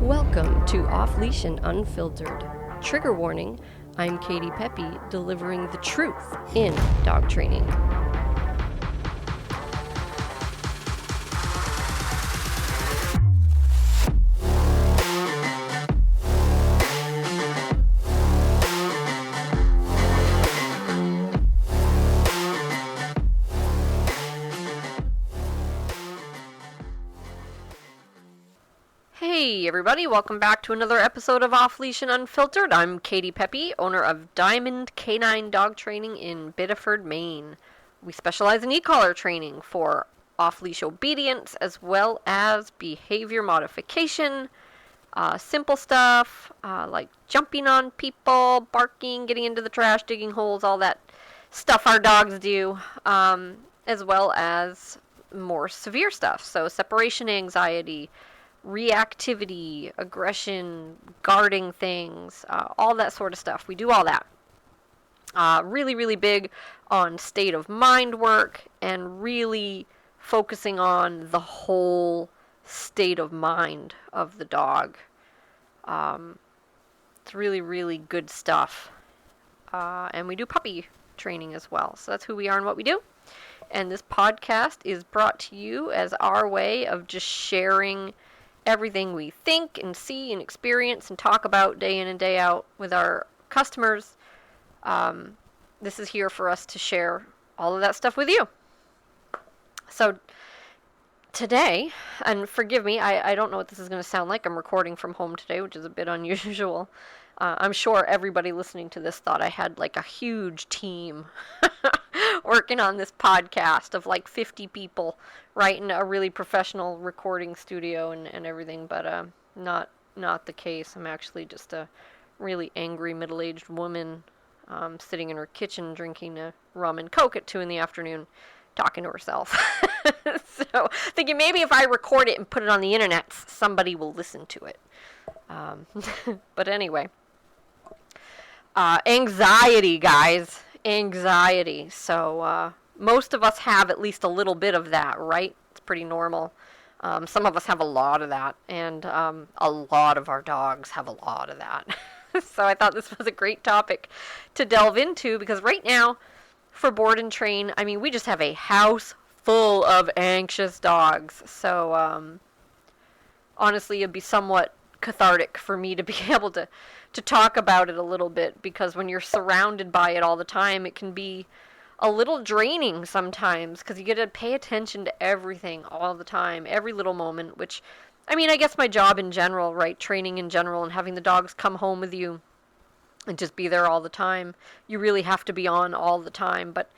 Welcome to Off Leash and Unfiltered. Trigger warning, I'm Katie Pepe, delivering the truth in dog training. Hey everybody, welcome back to another episode of Off Leash and Unfiltered. I'm Katie Pepe, owner of Diamond Canine Dog Training in Biddeford, Maine. We specialize in e-collar training for off-leash obedience as well as behavior modification, simple stuff like jumping on people, barking, getting into the trash, digging holes, all that stuff our dogs do, as well as more severe stuff, so separation anxiety, reactivity, aggression, guarding things, all that sort of stuff. We do all that. Really big on state of mind work and really focusing on the whole state of mind of the dog. It's really good stuff. And we do puppy training as well. So that's who we are and what we do. And this podcast is brought to you as our way of just sharing everything we think and see and experience and talk about day in and day out with our customers. This is here for us to share all of that stuff with you. So today, and forgive me, I don't know what this is going to sound like. I'm recording from home today, which is a bit unusual. I'm sure everybody listening to this thought I had like a huge team working on this podcast of like 50 people, right, in a really professional recording studio and everything, but not the case. I'm actually just a really angry middle-aged woman sitting in her kitchen drinking a rum and coke at 2 p.m. talking to herself. So thinking maybe if I record it and put it on the internet, somebody will listen to it. But anyway, anxiety, guys. Anxiety. So most of us have at least a little bit of that, right? It's pretty normal. Some of us have a lot of that, and a lot of our dogs have a lot of that. So I thought this was a great topic to delve into, because right now for Board and Train, I mean, we just have a house full of anxious dogs. So honestly, it'd be somewhat cathartic for me to be able to talk about it a little bit, because when you're surrounded by it all the time, it can be a little draining sometimes, because you get to pay attention to everything all the time, every little moment, which, I mean, I guess my job in general, right, training in general, and having the dogs come home with you and just be there all the time, you really have to be on all the time. But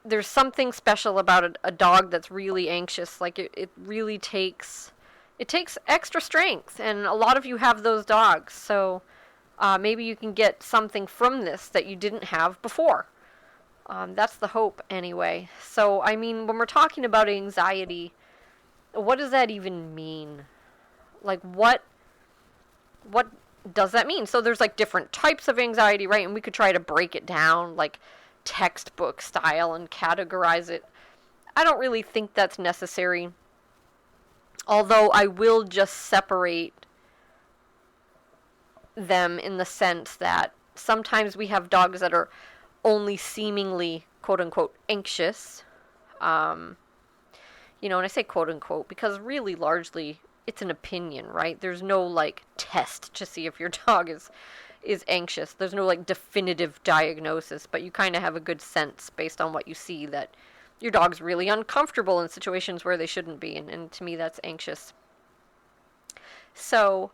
there's something special about a dog that's really anxious. Like, it really takes extra strength, and a lot of you have those dogs, so maybe you can get something from this that you didn't have before. That's the hope, anyway. So, I mean, when we're talking about anxiety, what does that even mean? Like, what does that mean? So there's, like, different types of anxiety, right? And we could try to break it down, like, textbook style and categorize it. I don't really think that's necessary. Although I will just separate them in the sense that sometimes we have dogs that are only seemingly, quote-unquote, anxious. And I say quote-unquote because really largely it's an opinion, right? There's no, like, test to see if your dog is anxious. There's no, like, definitive diagnosis, but you kind of have a good sense based on what you see that your dog's really uncomfortable in situations where they shouldn't be, and to me that's anxious. So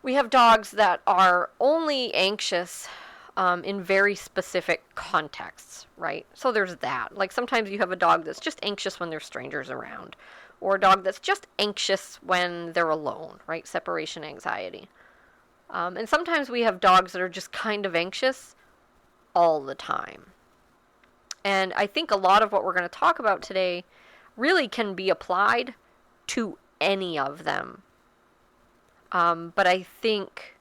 we have dogs that are only anxious in very specific contexts, right? So there's that. Like, sometimes you have a dog that's just anxious when there's strangers around, or a dog that's just anxious when they're alone, right? Separation anxiety. And sometimes we have dogs that are just kind of anxious all the time. And I think a lot of what we're going to talk about today really can be applied to any of them. But I think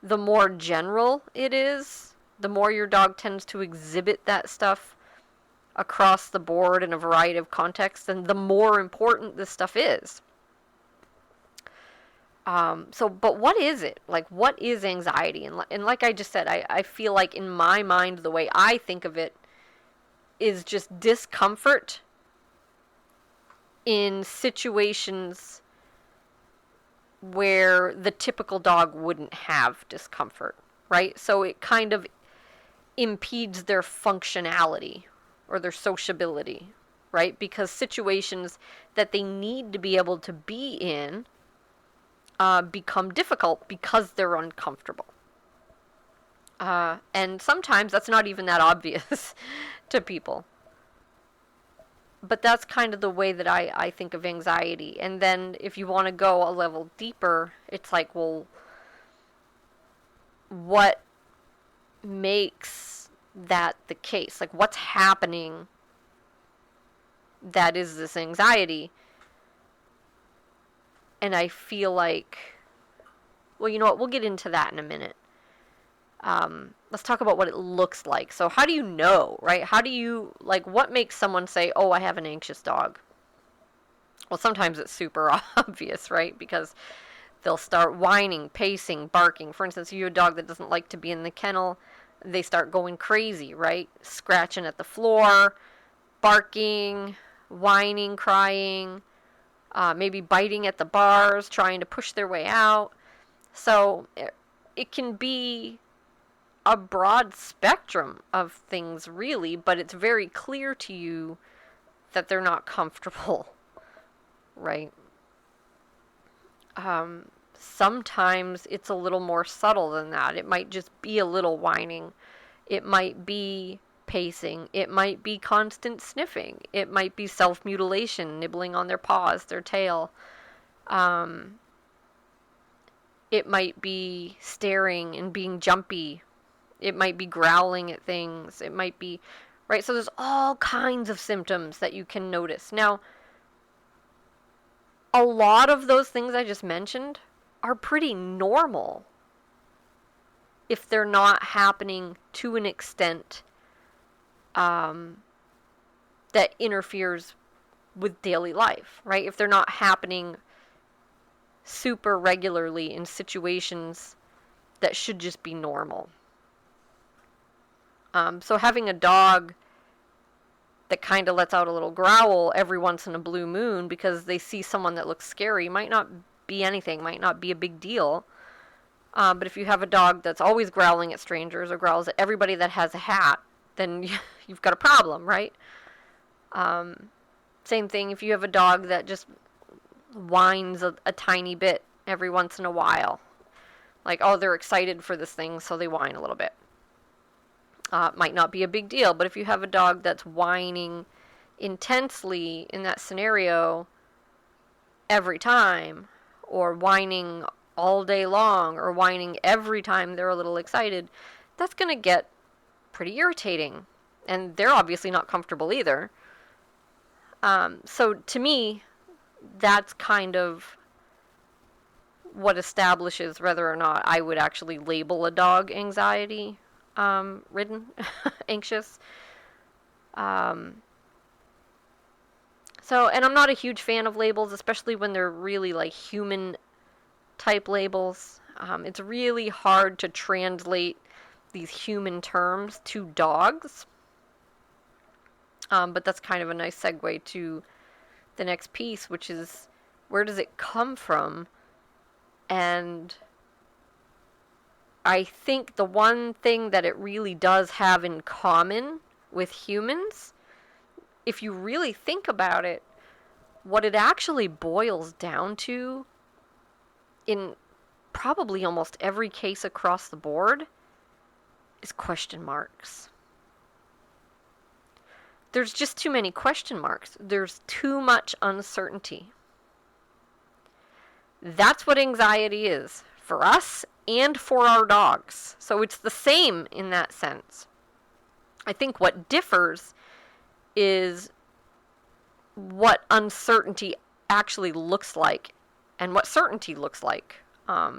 the more general it is, the more your dog tends to exhibit that stuff across the board in a variety of contexts, and the more important this stuff is. But what is it? Like, what is anxiety? And like I just said, I feel like in my mind, the way I think of it is just discomfort in situations where the typical dog wouldn't have discomfort, right? So it kind of impedes their functionality or their sociability, right? Because situations that they need to be able to be in become difficult because they're uncomfortable. And sometimes that's not even that obvious to people. But that's kind of the way that I think of anxiety. And then if you want to go a level deeper, it's like, well, what makes that the case? Like, what's happening that is this anxiety? And I feel like, well, you know what? We'll get into that in a minute. Let's talk about what it looks like. So how do you know, right? How do you, like, what makes someone say, oh, I have an anxious dog? Well, sometimes it's super obvious, right? Because they'll start whining, pacing, barking. For instance, you have a dog that doesn't like to be in the kennel, they start going crazy, right? Scratching at the floor, barking, whining, crying, maybe biting at the bars, trying to push their way out. So it can be a broad spectrum of things, really, but it's very clear to you that they're not comfortable, right? Sometimes it's a little more subtle than that. It might just be a little whining. It might be pacing. It might be constant sniffing. It might be self-mutilation, nibbling on their paws, their tail. It might be staring and being jumpy. It might be growling at things. It might be, right? So there's all kinds of symptoms that you can notice. Now, a lot of those things I just mentioned are pretty normal if they're not happening to an extent that interferes with daily life, right? If they're not happening super regularly in situations that should just be normal. So having a dog that kind of lets out a little growl every once in a blue moon because they see someone that looks scary might not be anything, might not be a big deal. But if you have a dog that's always growling at strangers or growls at everybody that has a hat, then you've got a problem, right? Same thing if you have a dog that just whines a tiny bit every once in a while. Like, oh, they're excited for this thing, so they whine a little bit. Might not be a big deal, but if you have a dog that's whining intensely in that scenario every time, or whining all day long, or whining every time they're a little excited, that's going to get pretty irritating. And they're obviously not comfortable either. So to me, that's kind of what establishes whether or not I would actually label a dog anxiety ridden, anxious. So, and I'm not a huge fan of labels, especially when they're really like human type labels. It's really hard to translate these human terms to dogs. But that's kind of a nice segue to the next piece, which is, where does it come from? And I think the one thing that it really does have in common with humans, if you really think about it, what it actually boils down to in probably almost every case across the board is question marks. There's just too many question marks. There's too much uncertainty. That's what anxiety is for us and for our dogs. So it's the same in that sense. I think what differs is what uncertainty actually looks like and what certainty looks like.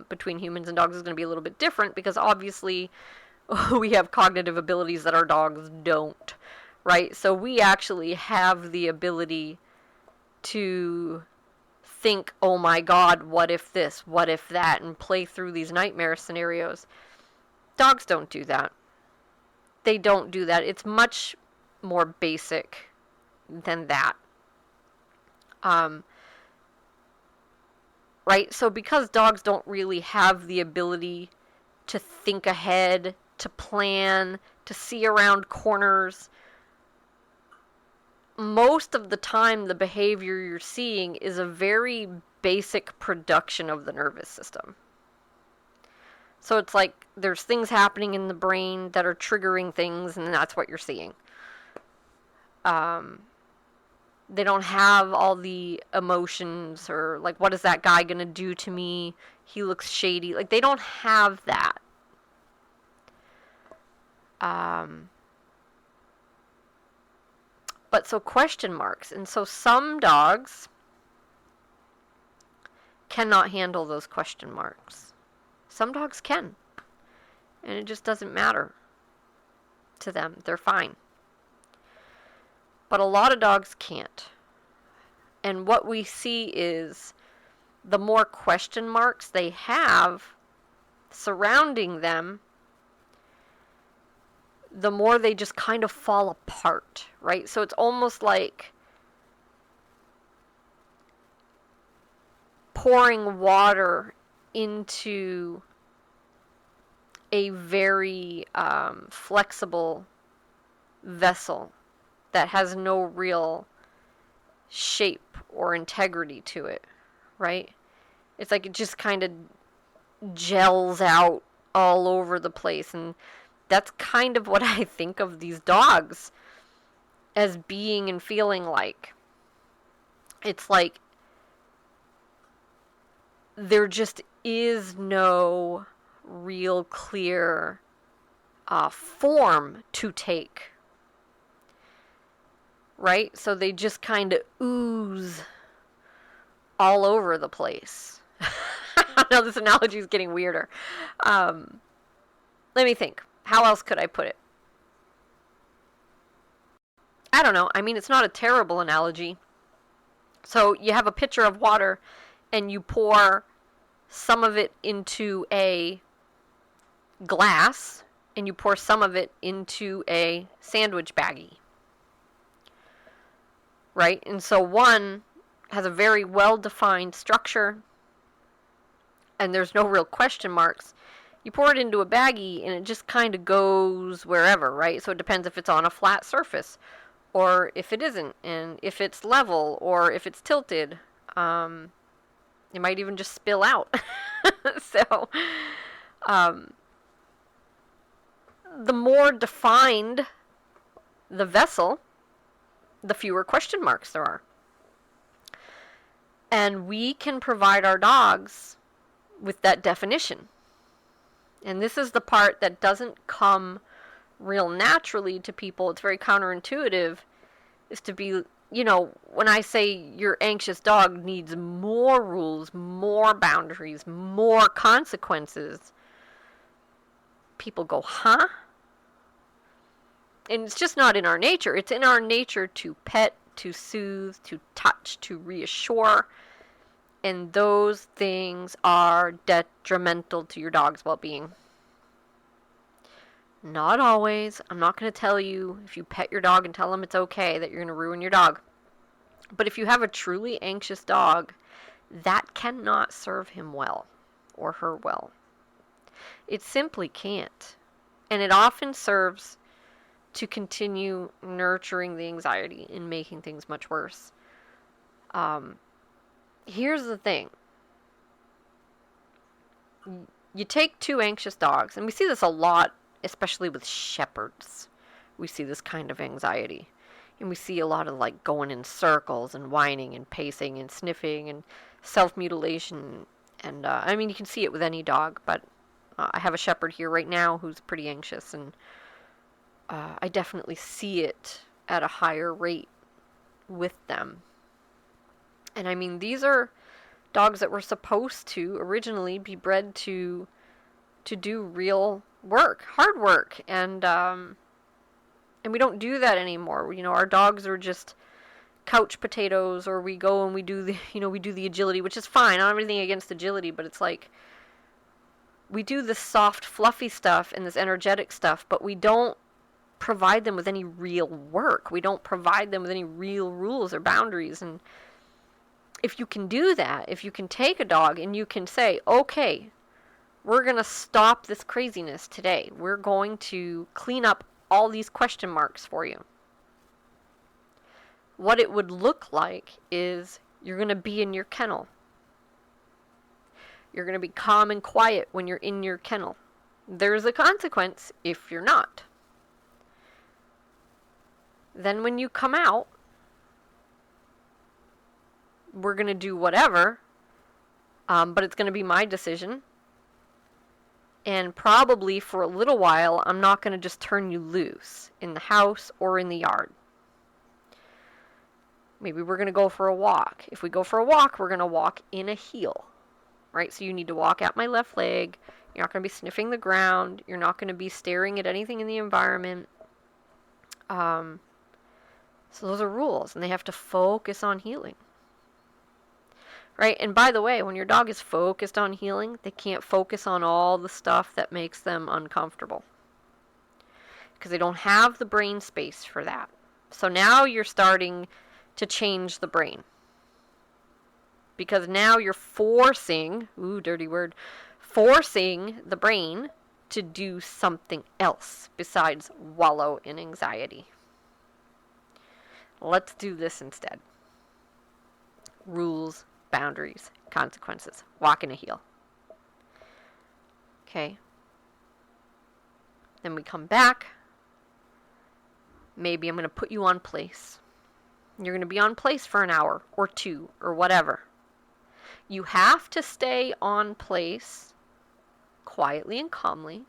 Between humans and dogs is going to be a little bit different because obviously we have cognitive abilities that our dogs don't, right? So we actually have the ability to think, oh my God, what if this, what if that, and play through these nightmare scenarios. Dogs don't do that. They don't do that. It's much more basic than that. Right? So because dogs don't really have the ability to think ahead, to plan, to see around corners, most of the time the behavior you're seeing is a very basic production of the nervous system. So it's like there's things happening in the brain that are triggering things, and that's what you're seeing. They don't have all the emotions, or like, what is that guy gonna do to me? He looks shady. Like, they don't have that. But so question marks. And so some dogs cannot handle those question marks. Some dogs can. And it just doesn't matter to them. They're fine. But a lot of dogs can't. And what we see is the more question marks they have surrounding them, the more they just kind of fall apart, right? So it's almost like pouring water into a very flexible vessel that has no real shape or integrity to it, right? It's like it just kind of gels out all over the place, and that's kind of what I think of these dogs as being and feeling like. It's like there just is no real clear form to take. Right? So they just kind of ooze all over the place. I know this analogy is getting weirder. Let me think. How else could I put it? I don't know. I mean, it's not a terrible analogy. So you have a pitcher of water and you pour some of it into a glass and you pour some of it into a sandwich baggie. Right? And so one has a very well-defined structure and there's no real question marks. You pour it into a baggie and it just kind of goes wherever, right? So it depends if it's on a flat surface or if it isn't, and if it's level or if it's tilted. It might even just spill out. So the more defined the vessel, the fewer question marks there are. And we can provide our dogs with that definition. And this is the part that doesn't come real naturally to people. It's very counterintuitive, is to be, you know, when I say your anxious dog needs more rules, more boundaries, more consequences, people go, huh? And it's just not in our nature. It's in our nature to pet, to soothe, to touch, to reassure. And those things are detrimental to your dog's well-being. Not always. I'm not going to tell you if you pet your dog and tell him it's okay that you're going to ruin your dog. But if you have a truly anxious dog, that cannot serve him well or her well. It simply can't. And it often serves to continue nurturing the anxiety and making things much worse. Here's the thing. You take two anxious dogs, and we see this a lot, especially with shepherds. We see this kind of anxiety. And we see a lot of like going in circles and whining and pacing and sniffing and self-mutilation. And I mean, you can see it with any dog, but I have a shepherd here right now who's pretty anxious, and I definitely see it at a higher rate with them. And I mean, these are dogs that were supposed to originally be bred to do real work, hard work, and we don't do that anymore. You know, our dogs are just couch potatoes, or we go and we do the, we do the agility, which is fine. I don't have anything against agility, but it's like we do this soft, fluffy stuff and this energetic stuff, but we don't provide them with any real work. We don't provide them with any real rules or boundaries. And if you can do that, if you can take a dog and you can say, okay, we're going to stop this craziness today. We're going to clean up all these question marks for you. What it would look like is you're going to be in your kennel. You're going to be calm and quiet when you're in your kennel. There's a consequence if you're not. Then when you come out, we're going to do whatever, but it's going to be my decision. And probably for a little while, I'm not going to just turn you loose in the house or in the yard. Maybe we're going to go for a walk. If we go for a walk, we're going to walk in a heel. Right? So you need to walk out my left leg. You're not going to be sniffing the ground. You're not going to be staring at anything in the environment. So those are rules, and they have to focus on healing. Right? And by the way, when your dog is focused on healing, they can't focus on all the stuff that makes them uncomfortable. Because they don't have the brain space for that. So now you're starting to change the brain. Because now you're forcing, dirty word, forcing the brain to do something else besides wallow in anxiety. Let's do this instead. Rules, boundaries, consequences. Walk in a heel. Okay. Then we come back. Maybe I'm going to put you on place. You're going to be on place for an hour or two or whatever. You have to stay on place quietly and calmly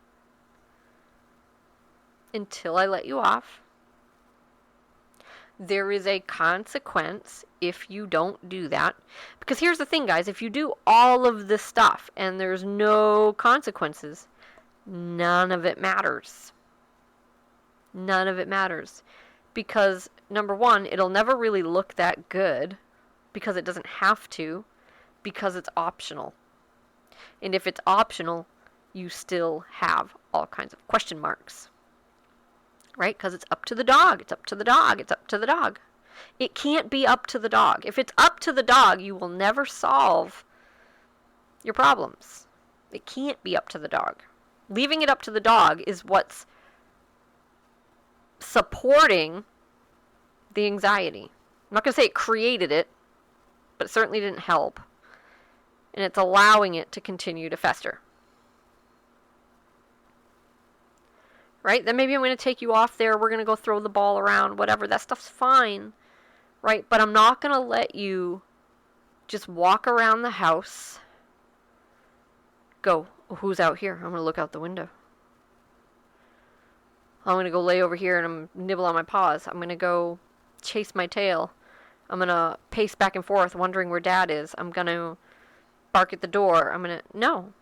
until I let you off. There is a consequence if you don't do that. Because here's the thing, guys. If you do all of this stuff and there's no consequences, none of it matters. None of it matters. Because, number one, it'll never really look that good because it doesn't have to. Because it's optional. And if it's optional, you still have all kinds of question marks. Right? Because it's up to the dog. It's up to the dog. It's up to the dog. It can't be up to the dog. If it's up to the dog, you will never solve your problems. It can't be up to the dog. Leaving it up to the dog is what's supporting the anxiety. I'm not going to say it created it, but it certainly didn't help. And it's allowing it to continue to fester. Right? Then maybe I'm going to take you off there. We're going to go throw the ball around, whatever. That stuff's fine. Right? But I'm not going to let you just walk around the house. Go. Who's out here? I'm going to look out the window. I'm going to go lay over here and I'm nibble on my paws. I'm going to go chase my tail. I'm going to pace back and forth wondering where Dad is. I'm going to bark at the door. No.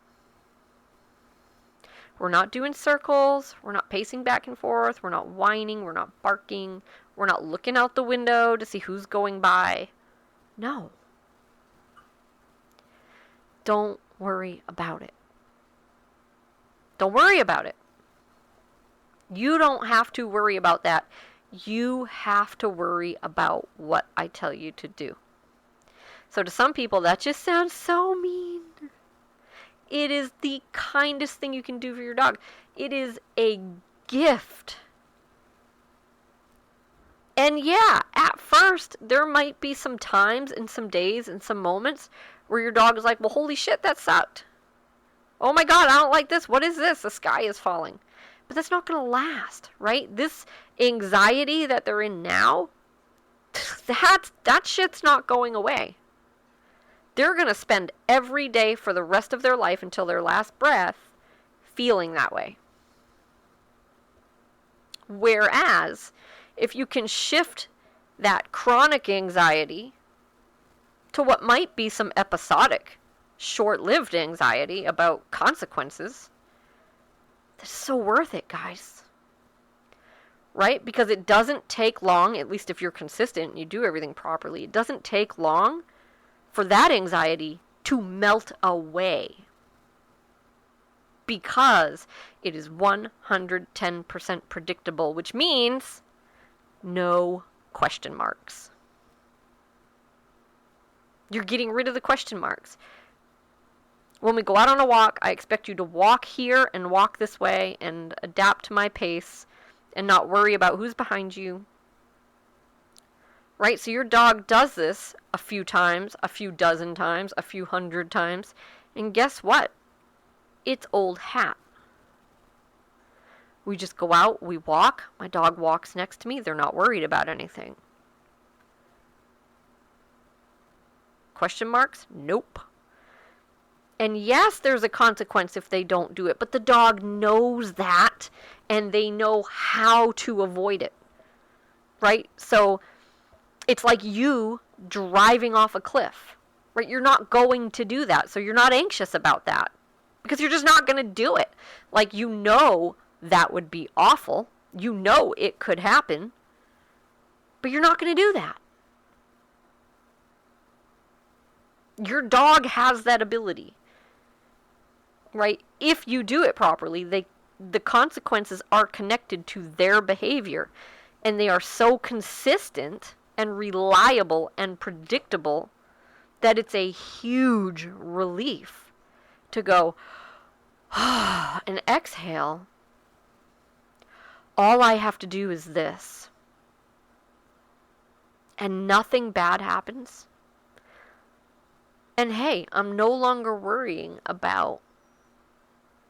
We're not doing circles. We're not pacing back and forth. We're not whining. We're not barking. We're not looking out the window to see who's going by. No. Don't worry about it. Don't worry about it. You don't have to worry about that. You have to worry about what I tell you to do. So to some people, that just sounds so mean. It is the kindest thing you can do for your dog. It is a gift. And yeah, at first, there might be some times and some days and some moments where your dog is like, well, holy shit, that sucked. Oh my God, I don't like this. What is this? The sky is falling. But that's not going to last, right? This anxiety that they're in now, that shit's not going away. They're going to spend every day for the rest of their life until their last breath feeling that way. Whereas, if you can shift that chronic anxiety to what might be some episodic, short-lived anxiety about consequences, that's so worth it, guys. right? Because it doesn't take long, at least if you're consistent and you do everything properly, it doesn't take long for that anxiety to melt away. Because it is 110% predictable, which means no question marks. You're getting rid of the question marks. When we go out on a walk, I expect you to walk here and walk this way and adapt to my pace and not worry about who's behind you. Right? So your dog does this a few times, a few dozen times, a few hundred times. And guess what? It's old hat. We just go out, we walk. My dog walks next to me. They're not worried about anything. Question marks? Nope. And yes, there's a consequence if they don't do it, but the dog knows that and they know how to avoid it. Right? So it's like you driving off a cliff. Right? You're not going to do that, so you're not anxious about that because you're just not going to do it. Like, you know that would be awful. You know it could happen, but you're not going to do that. Your dog has that ability. Right? If you do it properly, the consequences are connected to their behavior, and they are so consistent and reliable and predictable that it's a huge relief to go and exhale. All I have to do is this, and nothing bad happens. And hey, I'm no longer worrying about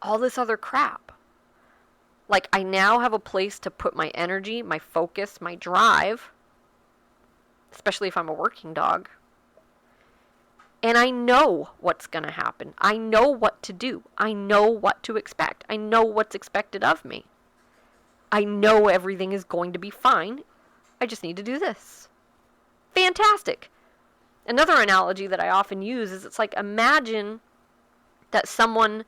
all this other crap. Like, I now have a place to put my energy, my focus, my drive, especially if I'm a working dog. And I know what's going to happen. I know what to do. I know what to expect. I know what's expected of me. I know everything is going to be fine. I just need to do this. Fantastic. Another analogy that I often use is, it's like, imagine that someone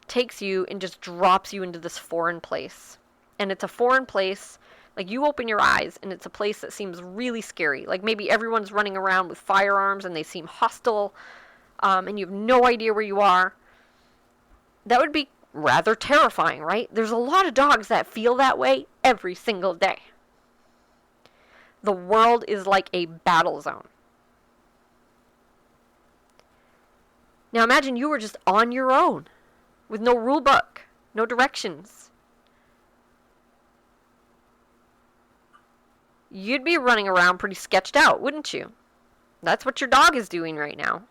takes you and just drops you into this foreign place. And it's a foreign place, like, you open your eyes and it's a place that seems really scary. Like, maybe everyone's running around with firearms and they seem hostile, and you have no idea where you are. That would be rather terrifying, right? There's a lot of dogs that feel that way every single day. The world is like a battle zone. Now imagine you were just on your own, with no rule book, no directions. You'd be running around pretty sketched out, wouldn't you? That's what your dog is doing right now.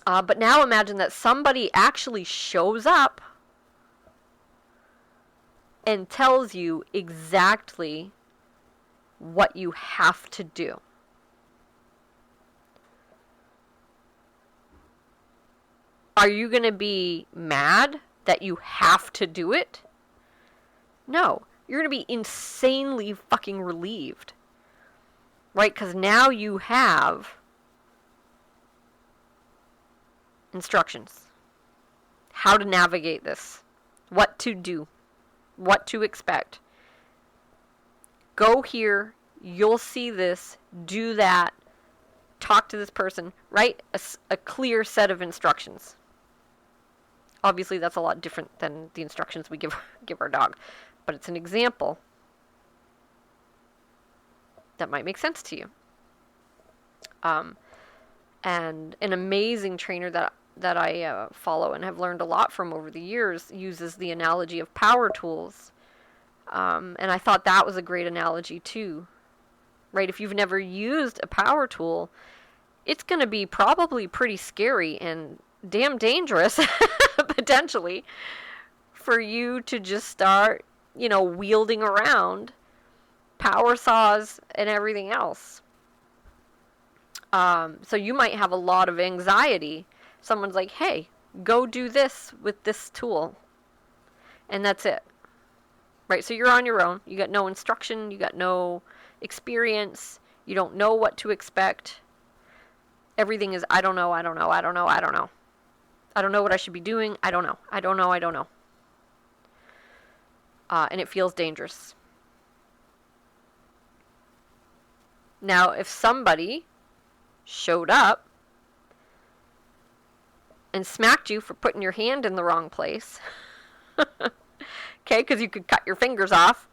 But now imagine that somebody actually shows up and tells you exactly what you have to do. Are you going to be mad that you have to do it? No. You're going to be insanely fucking relieved. Right? Because now you have instructions. How to navigate this. What to do. What to expect. Go here. You'll see this. Do that. Talk to this person. Right? A clear set of instructions. Obviously, that's a lot different than the instructions we give our dog. But it's an example that might make sense to you. And an amazing trainer that I follow and have learned a lot from over the years uses the analogy of power tools. And I thought that was a great analogy too. Right? If you've never used a power tool, it's going to be probably pretty scary and damn dangerous, potentially, for you to just start, wielding around power saws and everything else. So you might have a lot of anxiety. Someone's like, hey, go do this with this tool. And that's it. Right? So you're on your own. You got no instruction. You got no experience. You don't know what to expect. Everything is, I don't know, I don't know, I don't know, I don't know. I don't know what I should be doing. I don't know. I don't know. I don't know. and it feels dangerous. Now, if somebody showed up and smacked you for putting your hand in the wrong place, okay, because you could cut your fingers off,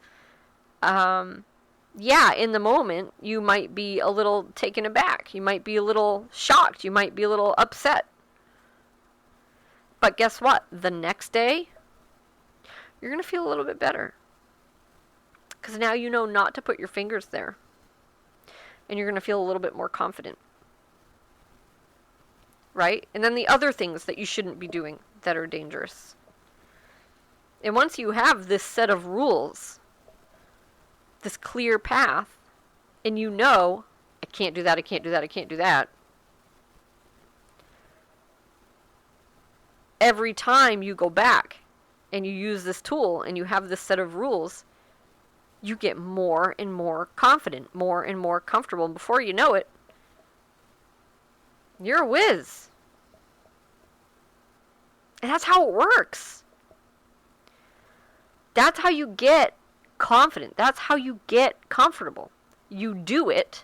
yeah, in the moment, you might be a little taken aback. You might be a little shocked. You might be a little upset. But guess what? The next day, you're going to feel a little bit better. Because now you know not to put your fingers there. And you're going to feel a little bit more confident. Right? And then the other things that you shouldn't be doing that are dangerous. And once you have this set of rules, this clear path, and you know, I can't do that, I can't do that, I can't do that. Every time you go back and you use this tool and you have this set of rules, you get more and more confident, more and more comfortable. And before you know it, you're a whiz. And that's how it works. That's how you get confident. That's how you get comfortable. You do it,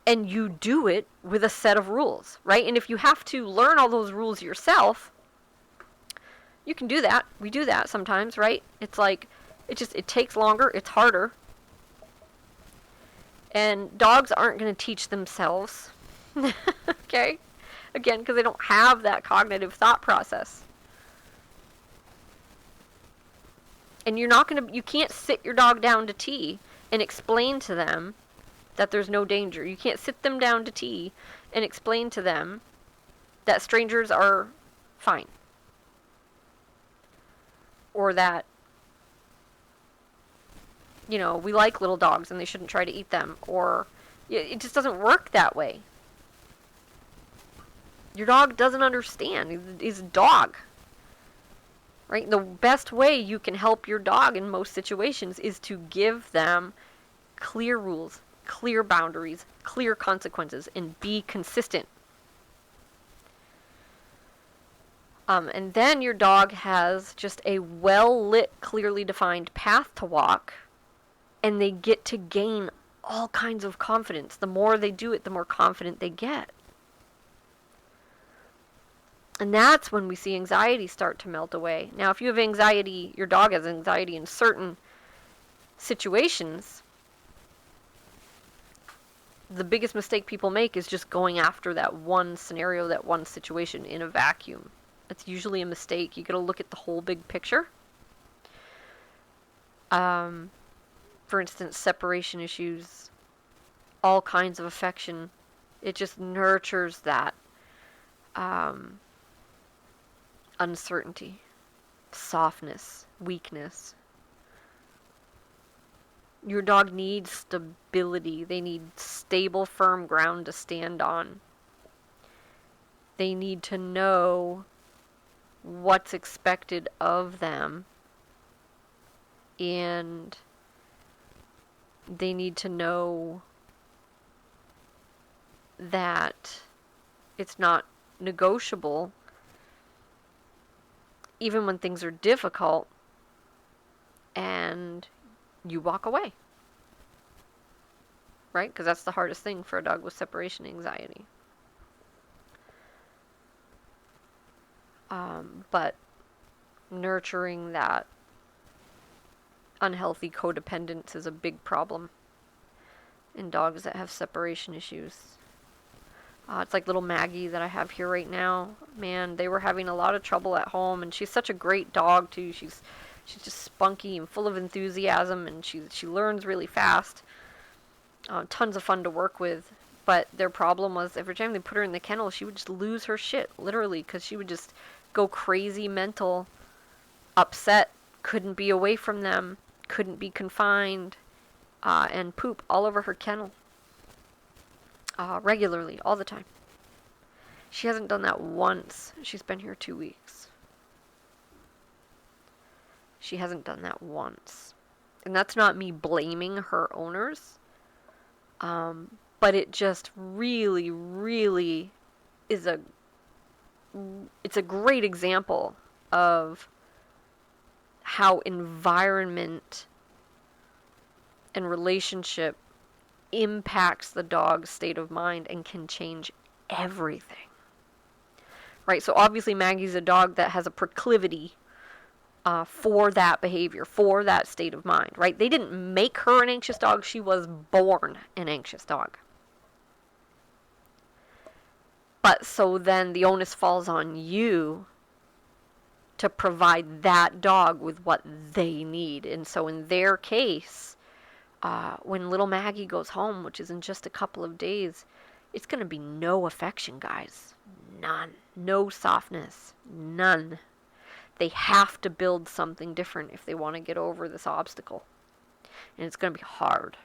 and you do it with a set of rules, right? And if you have to learn all those rules yourself, you can do that. We do that sometimes, right? It's like, it takes longer, it's harder. And dogs aren't going to teach themselves, okay? Again, because they don't have that cognitive thought process. And you can't sit your dog down to tea and explain to them that there's no danger. You can't sit them down to tea and explain to them that strangers are fine. Or that, we like little dogs and they shouldn't try to eat them. Or it just doesn't work that way. Your dog doesn't understand. He's a dog. Right? The best way you can help your dog in most situations is to give them clear rules, clear boundaries, clear consequences, and be consistent. And then your dog has just a well-lit, clearly defined path to walk, and they get to gain all kinds of confidence. The more they do it, the more confident they get. And that's when we see anxiety start to melt away. Now, if you have anxiety, your dog has anxiety in certain situations, the biggest mistake people make is just going after that one scenario, that one situation in a vacuum. That's usually a mistake. You got to look at the whole big picture. For instance, separation issues, all kinds of affection. It just nurtures that uncertainty, softness, weakness. Your dog needs stability. They need stable, firm ground to stand on. They need to know what's expected of them. And they need to know that it's not negotiable, even when things are difficult, and you walk away. Right? Because that's the hardest thing for a dog with separation anxiety. But nurturing that unhealthy codependence is a big problem in dogs that have separation issues. It's like little Maggie that I have here right now. Man, they were having a lot of trouble at home, and she's such a great dog too. She's just spunky and full of enthusiasm, and she learns really fast. Tons of fun to work with. But their problem was every time they put her in the kennel, she would just lose her shit, literally, because she would just go crazy mental, upset, couldn't be away from them, couldn't be confined, and poop all over her kennel. Regularly, all the time. She hasn't done that once. She's been here 2 weeks. She hasn't done that once. And that's not me blaming her owners. But it just really, really is it's a great example of how environment and relationship impacts the dog's state of mind and can change everything. Right? So obviously Maggie's a dog that has a proclivity for that behavior, for that state of mind, right? They didn't make her an anxious dog. She was born an anxious dog. But so then the onus falls on you to provide that dog with what they need. And so in their case, when little Maggie goes home, which is in just a couple of days, it's going to be no affection, guys. None. No softness. None. They have to build something different if they want to get over this obstacle. And it's going to be hard.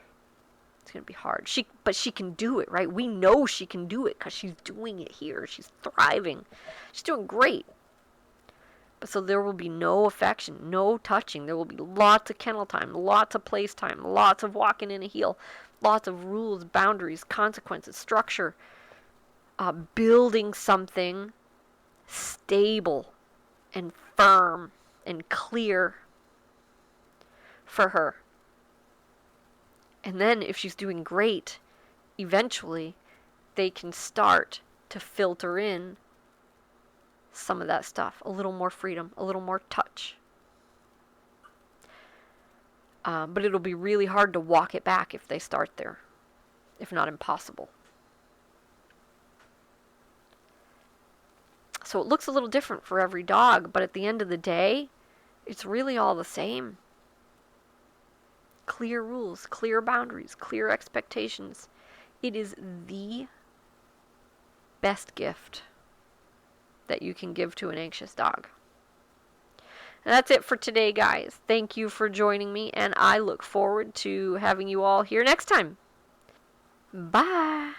It's going to be hard. But she can do it, right? We know she can do it because she's doing it here. She's thriving. She's doing great. But so there will be no affection, no touching. There will be lots of kennel time, lots of place time, lots of walking in a heel, lots of rules, boundaries, consequences, structure. Building something stable and firm and clear for her. And then if she's doing great, eventually they can start to filter in some of that stuff. A little more freedom, a little more touch. But it'll be really hard to walk it back if they start there, if not impossible. So it looks a little different for every dog, but at the end of the day, it's really all the same. Clear rules, clear boundaries, clear expectations. It is the best gift that you can give to an anxious dog. And that's it for today, guys. Thank you for joining me, and I look forward to having you all here next time. Bye.